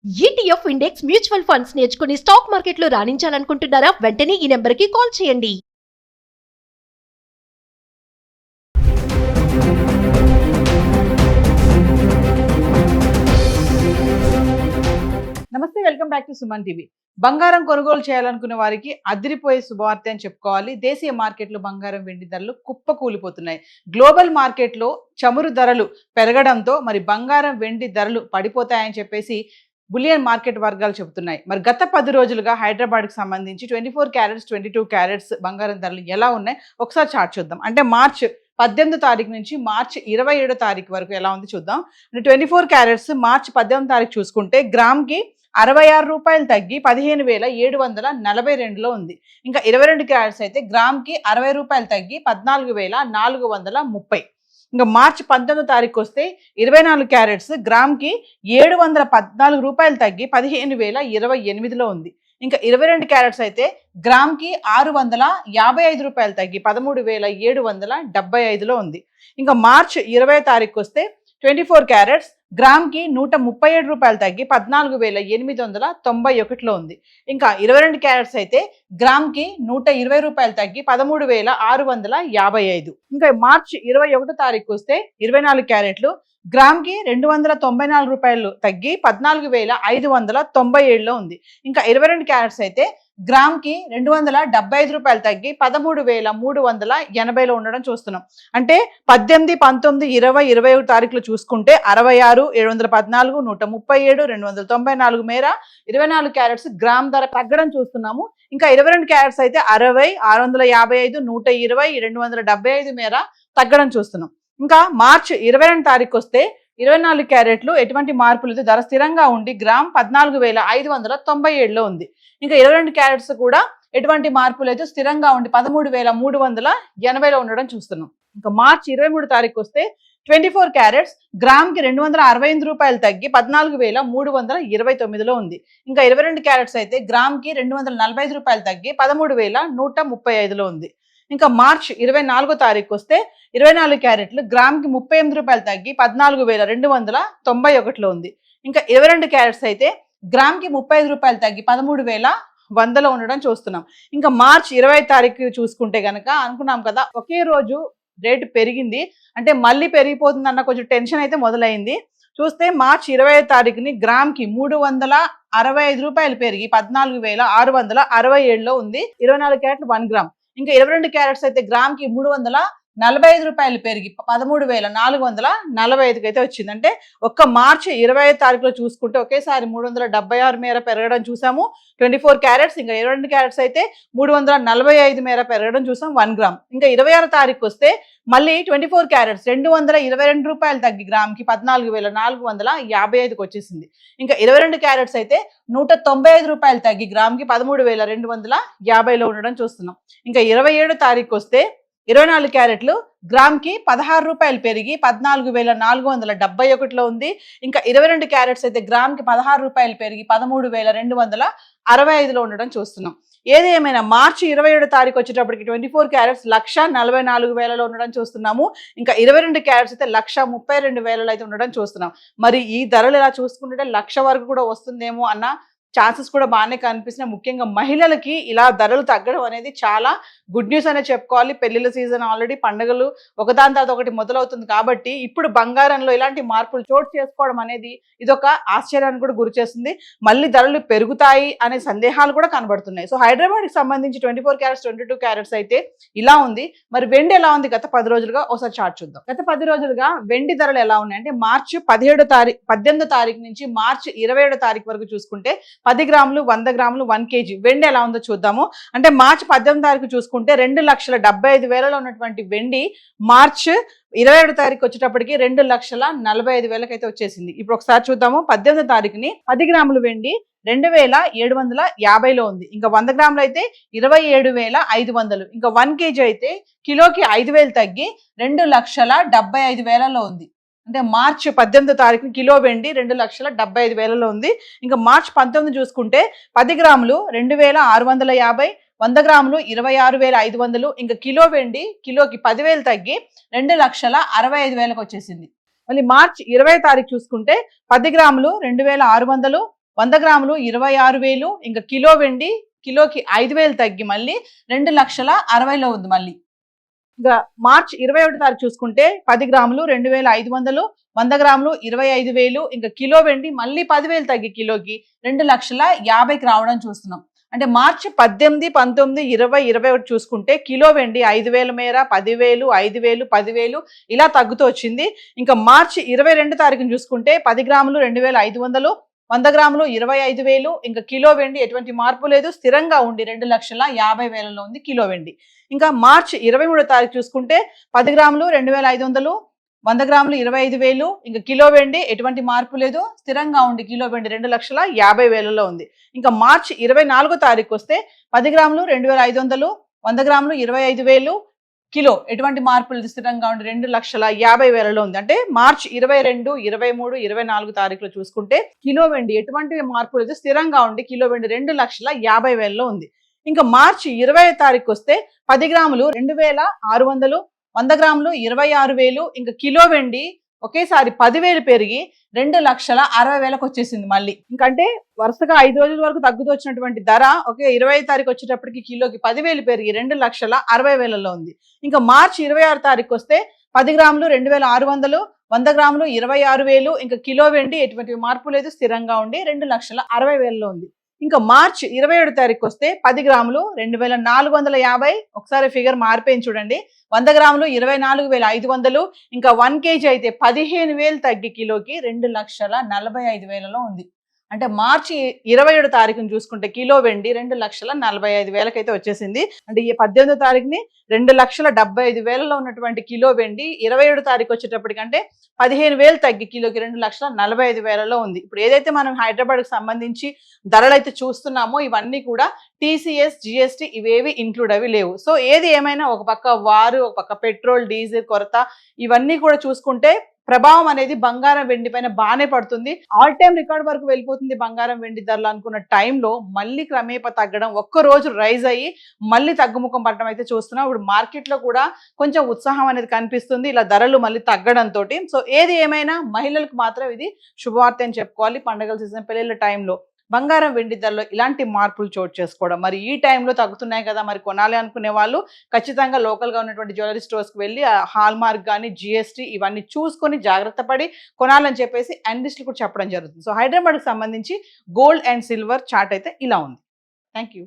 ETF index mutual funds నేర్చుకుని stock మార్కెట్లో రాణించాలనుకుంటున్నారా? వెంటనే ఈ నెంబర్కి కాల్ చేయండి. నమస్తే, welcome back to Suman TV. బంగారం కొనుగోలు చేయాలనుకున్న వారికి అదిరిపోయే శుభవార్త అని చెప్పుకోవాలి. దేశీయ మార్కెట్లో బంగారం వెండి ధరలు కుప్పకూలిపోతున్నాయి. గ్లోబల్ మార్కెట్లో చమురు ధరలు పెరగడంతో మరి బంగారం వెండి ధరలు పడిపోతాయని చెప్పేసి బులియన్ మార్కెట్ వర్గాలు చెబుతున్నాయి. మరి గత 10 రోజులుగా హైదరాబాద్కి సంబంధించి 24 క్యారెట్స్ 22 క్యారెట్స్ బంగారం ధరలు ఎలా ఉన్నాయి ఒకసారి చార్ట్ చూద్దాం. అంటే మార్చ్ 18 తారీఖు నుంచి మార్చి 27 తారీఖు వరకు ఎలా ఉంది చూద్దాం. అంటే 24 క్యారెట్స్ మార్చి 18 తారీఖు చూసుకుంటే గ్రామ్కి 66 రూపాయలు తగ్గి 15,742లో ఉంది. ఇంకా 22 క్యారెట్స్ అయితే గ్రామ్కి 60 రూపాయలు తగ్గి 14,430. ఇంకా మార్చి 19 తారీఖు వస్తే 24 క్యారెట్స్ గ్రామ్కి 714 రూపాయలు తగ్గి 15,028లో ఉంది. ఇంకా 22 క్యారెట్స్ అయితే గ్రామ్కి 655 రూపాయలు తగ్గి 13,775లో ఉంది. ఇంకా మార్చి 20 తారీఖు వస్తే 24 క్యారెట్స్ గ్రామ్కి 137 రూపాయలు తగ్గి 14,891లో ఉంది. ఇంకా 22 క్యారెట్స్ అయితే గ్రామ్కి 120 రూపాయలు తగ్గి 13,655. ఇంకా మార్చి 21 తారీఖు వస్తే 24 క్యారెట్లు గ్రామ్కి 294 రూపాయలు తగ్గి 14,597లో ఉంది. ఇంకా 22 క్యారెట్స్ అయితే గ్రామ్కి 275 రూపాయలు తగ్గి 13,380లో ఉండడం చూస్తున్నాం. అంటే 18, 19, 20, 21 తారీఖులు చూసుకుంటే 66, 714, 137, 294 మేర 24 క్యారెట్స్ గ్రామ్ ధర తగ్గడం చూస్తున్నాము. ఇంకా 22 క్యారెట్స్ అయితే 60, 655, 120, 275 మేర తగ్గడం చూస్తున్నాం. ఇంకా మార్చి 22 తారీఖు వస్తే 24 క్యారెట్లు ఎటువంటి మార్పు లేదు, ధర స్థిరంగా ఉండి గ్రామ్ 14,597లో ఉంది. ఇంకా 22 క్యారెట్స్ కూడా ఎటువంటి మార్పు లేదు, స్థిరంగా ఉండి 13,380లో ఉండడం చూస్తున్నాం. ఇంకా మార్చి 23 తారీఖు వస్తే 24 క్యారెట్స్ గ్రామ్కి 268 రూపాయలు తగ్గి 14,329లో ఉంది. ఇంకా 22 క్యారెట్స్ అయితే గ్రామ్కి 245 రూపాయలు తగ్గి 13,135లో ఉంది. ఇంకా మార్చ్ 24 తారీఖు వస్తే 24 క్యారెట్లు గ్రామ్కి 38 రూపాయలు తగ్గి 14,291లో ఉంది. ఇంకా 22 క్యారెట్స్ అయితే గ్రామ్కి 35 రూపాయలు తగ్గి 13,100లో ఉండడం చూస్తున్నాం. ఇంకా మార్చ్ 20 తారీఖు చూసుకుంటే కనుక అనుకున్నాం కదా ఒకే రోజు రేటు పెరిగింది, అంటే మళ్ళీ పెరిగిపోతుంది అన్న కొంచెం టెన్షన్ అయితే మొదలైంది. చూస్తే మార్చి 20 తారీఖుని గ్రామ్కి 365 రూపాయలు పెరిగి 14,667లో ఉంది. 24 క్యారెట్లు 1 గ్రామ్. ఇంకా 22 క్యారెట్స్ అయితే గ్రామ్కి 345 రూపాయలు పెరిగి 13,445కి అయితే వచ్చింది. అంటే ఒక్క మార్చి 20 తారీఖులో చూసుకుంటే ఒకేసారి 376 మేర పెరగడం చూసాము 24 క్యారెట్స్. ఇంకా 22 క్యారెట్స్ అయితే 345 మేర పెరగడం చూసాం 1 గ్రామ్. ఇంకా 26 తారీఖు వస్తే మళ్ళీ 24 క్యారెట్స్ 222 రూపాయలు తగ్గి గ్రామ్కి 14,455కి వచ్చేసింది. ఇంకా 22 క్యారెట్స్ అయితే 195 రూపాయలు తగ్గి గ్రామ్కి 13,250లో ఉండడం చూస్తున్నాం. ఇంకా 27 తారీఖు వస్తే 24 క్యారెట్లు గ్రామ్కి 16 రూపాయలు పెరిగి 14,471లో ఉంది. ఇంకా 22 క్యారెట్స్ అయితే గ్రామ్కి 16 రూపాయలు పెరిగి 13,265లో ఉండడం చూస్తున్నాం. ఏది ఏమైనా మార్చి 27 తారీఖు వచ్చేటప్పటికి 24 క్యారెట్స్ 1,44,000లో ఉండడం చూస్తున్నాము. ఇంకా 22 క్యారెట్స్ అయితే 1,32,000 అయితే ఉండడం చూస్తున్నాం. మరి ఈ ధరలు ఇలా చూసుకుంటే 1,00,000 వరకు కూడా వస్తుందేమో అన్న ఛాన్సెస్ కూడా బాగానే కనిపిస్తున్నాయి. ముఖ్యంగా మహిళలకి ఇలా ధరలు తగ్గడం అనేది చాలా గుడ్ న్యూస్ అనే చెప్పుకోవాలి. పెళ్లిళ్ళ సీజన్ ఆల్రెడీ, పండుగలు ఒకదాని తర్వాత ఒకటి మొదలవుతుంది కాబట్టి ఇప్పుడు బంగారంలో ఇలాంటి మార్పులు చోటు చేసుకోవడం అనేది ఇదొక ఆశ్చర్యానికి కూడా గురి చేస్తుంది. మళ్ళీ ధరలు పెరుగుతాయి అనే సందేహాలు కూడా కనబడుతున్నాయి. సో హైదరాబాద్కి సంబంధించి 24 క్యారెట్స్ 22 క్యారెట్స్ అయితే ఇలా ఉంది. మరి వెండి ఎలా ఉంది గత 10 రోజులుగా ఒకసారి చార్ట్ చూద్దాం. గత 10 రోజులుగా వెండి ధరలు ఎలా ఉన్నాయి అంటే మార్చి 18 తారీఖు నుంచి మార్చి 27 తారీఖు వరకు చూసుకుంటే 10 గ్రాములు 100 గ్రాములు 1 కేజీ వెండి ఎలా ఉందో చూద్దాము. అంటే మార్చి 18 తారీఖు చూసుకుంటే 2,75,000లో ఉన్నటువంటి వెండి మార్చి 27 తారీఖు వచ్చేటప్పటికి 2,45,000 అయితే వచ్చేసింది. ఇప్పుడు ఒకసారి చూద్దాము. 18 తారీఖుని 10 గ్రాములు వెండి 2,750లో ఉంది. ఇంకా 100 గ్రాములు అయితే 27,500. ఇంకా 1 కేజీ అయితే కిలోకి 5,000 తగ్గి 2,75,000లో ఉంది. అంటే మార్చి 18 తారీఖున కిలో వెండి 2,75,000లో ఉంది. ఇంకా మార్చి 19 చూసుకుంటే 10 గ్రాములు 2,650, 100 గ్రాములు 26,500. ఇంకా కిలో వెండి కిలోకి 10,000 తగ్గి 2,65,000కి వచ్చేసింది. మళ్ళీ మార్చి 20 తారీఖు చూసుకుంటే 10 గ్రాములు 2,600, 100 గ్రాములు 26,000. ఇంకా కిలో వెండి కిలోకి 5,000 తగ్గి మళ్ళీ 2,60,000లో ఉంది మళ్ళీ. ఇంకా మార్చ్ 21 తారీఖు చూసుకుంటే 10 గ్రాములు 2,500, 100 గ్రాములు 25,000. ఇంకా కిలో వెండి మళ్ళీ 10,000 తగ్గి కిలోకి 2,50,000కి రావడం చూస్తున్నాం. అంటే మార్చి 18, 19, 20, 21 చూసుకుంటే కిలో వెండి 5,000 మేర 10,000, 5,000, 10,000 ఇలా తగ్గుతూ వచ్చింది. ఇంకా మార్చి 22 తారీఖున చూసుకుంటే 10 గ్రాములు 2,500, 100 గ్రాములు 25,000. ఇంకా కిలో వెండి ఎటువంటి మార్పు లేదు, స్థిరంగా ఉండి 2,50,000లో ఉంది కిలో వెండి. ఇంకా మార్చి 23 తారీఖు చూసుకుంటే 10 గ్రాములు 2,500, 100 గ్రాములు 25,000. ఇంకా కిలో వెండి ఎటువంటి మార్పు లేదు, స్థిరంగా ఉండి కిలో వెండి 2,50,000లో ఉంది. ఇంకా మార్చి 24 తారీఖు వస్తే 10 గ్రాములు 2,500, 100 గ్రాములు 25,000. కిలో ఎటువంటి మార్పులు స్థిరంగా ఉండి 2,50,000లో ఉంది. అంటే మార్చి 22, 23, 24 తారీఖులో చూసుకుంటే కిలో వెండి ఎటువంటి మార్పు లేదు, స్థిరంగా ఉండి కిలో వెండి 2,50,000లో ఉంది. ఇంకా మార్చి 20 తారీఖు వస్తే 10 గ్రాములు 2,600, 100 గ్రాములు 26,000. ఇంకా కిలో వెండి ఒకేసారి 10,000 పెరిగి 2,60,000కు వచ్చేసింది మళ్ళీ. ఇంకంటే వరుసగా 5 రోజుల వరకు తగ్గుతూ వచ్చినటువంటి ధర ఒకే 20 తారీఖు వచ్చేటప్పటికి కిలోకి 10,000 పెరిగి 2,60,000లో ఉంది. ఇంకా మార్చి 26 తారీఖు వస్తే 10 గ్రాములు 2,600, 100 గ్రాములు 26,000. ఇంకా కిలో వెండి ఎటువంటి మార్పు లేదు, స్థిరంగా ఉండి 2,60,000లో ఉంది. ఇంకా మార్చి 27 తారీఖు వస్తే 10 గ్రాములు 2,450. ఒకసారి ఫిగర్ మారిపోయింది చూడండి. 100 గ్రాములు 24,500. ఇంకా 1 కేజీ అయితే 15,000 తగ్గి కిలోకి 2,45,000లో ఉంది. అంటే మార్చి 27 తారీఖుని చూసుకుంటే కిలో వెండి 2,45,000 అయితే వచ్చేసింది. అంటే ఈ 18వ తారీఖుని 2,75,000లో ఉన్నటువంటి కిలో వెండి 27 తారీఖు వచ్చేటప్పటికంటే 15,000 తగ్గి కిలోకి 2,45,000లో ఉంది. ఇప్పుడు ఏదైతే మనం హైదరాబాద్కి సంబంధించి ధరలు అయితే చూస్తున్నామో ఇవన్నీ కూడా టీసీఎస్, జిఎస్టీ ఇవేవి ఇంక్లూడ్ అవి లేవు. సో ఏది ఏమైనా ఒక పక్క వారు, ఒక పక్క పెట్రోల్, డీజిల్ కొరత ఇవన్నీ కూడా చూసుకుంటే ప్రభావం అనేది బంగారం వెండి పైన బాగానే పడుతుంది. ఆల్ టైమ్ రికార్డ్ వరకు వెళ్ళిపోతుంది బంగారం వెండి ధరలు అనుకున్న టైంలో మళ్ళీ క్రమేప తగ్గడం, ఒక్క రోజు రైజ్ అయ్యి మళ్ళీ తగ్గుముఖం పడడం అయితే చూస్తున్నాం. ఇప్పుడు మార్కెట్లో కూడా కొంచెం ఉత్సాహం అనేది కనిపిస్తుంది ఇలా ధరలు మళ్ళీ తగ్గడంతో. సో ఏది ఏమైనా మహిళలకు మాత్రం ఇది శుభవార్త అని చెప్పుకోవాలి. పండుగల సీజన్, పెళ్లిళ్ళ టైంలో బంగారం వెండి ధరలో ఇలాంటి మార్పులు చోటు చేసుకోవడం, మరి ఈ టైంలో తగ్గుతున్నాయి కదా మరి కొనాలి అనుకునే వాళ్ళు ఖచ్చితంగా లోకల్గా ఉన్నటువంటి జ్యువెలరీ స్టోర్స్కి వెళ్ళి హాల్ మార్క్ కానీ జిఎస్టీ ఇవన్నీ చూసుకొని జాగ్రత్త పడి కొనాలని చెప్పేసి అనలిస్టులు కూడా చెప్పడం జరుగుతుంది. సో హైదరాబాద్కి సంబంధించి గోల్డ్ అండ్ సిల్వర్ చార్ట్ అయితే ఇలా ఉంది. Thank you.